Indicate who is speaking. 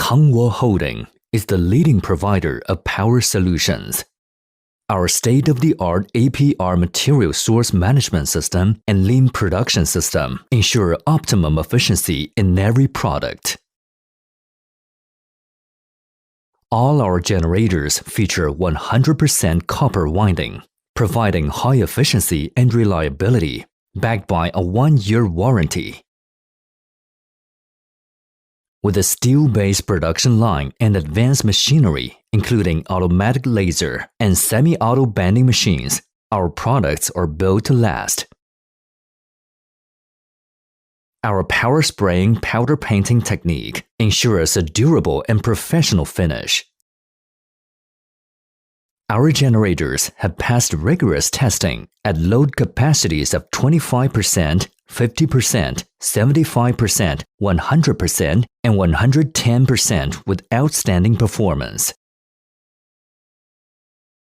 Speaker 1: Kangwo Holding is the leading provider of power solutions. Our state-of-the-art APR material source management system and lean production system ensure optimum efficiency in every product. All our generators feature 100% copper winding, providing high efficiency and reliability, backed by a 1-year warranty. With a steel-based production line and advanced machinery, including automatic laser and semi-auto bending machines, our products are built to last. Our power spraying powder painting technique ensures a durable and professional finish. Our generators have passed rigorous testing at load capacities of 25%, 50%, 75%, 100%, and 110% with outstanding performance.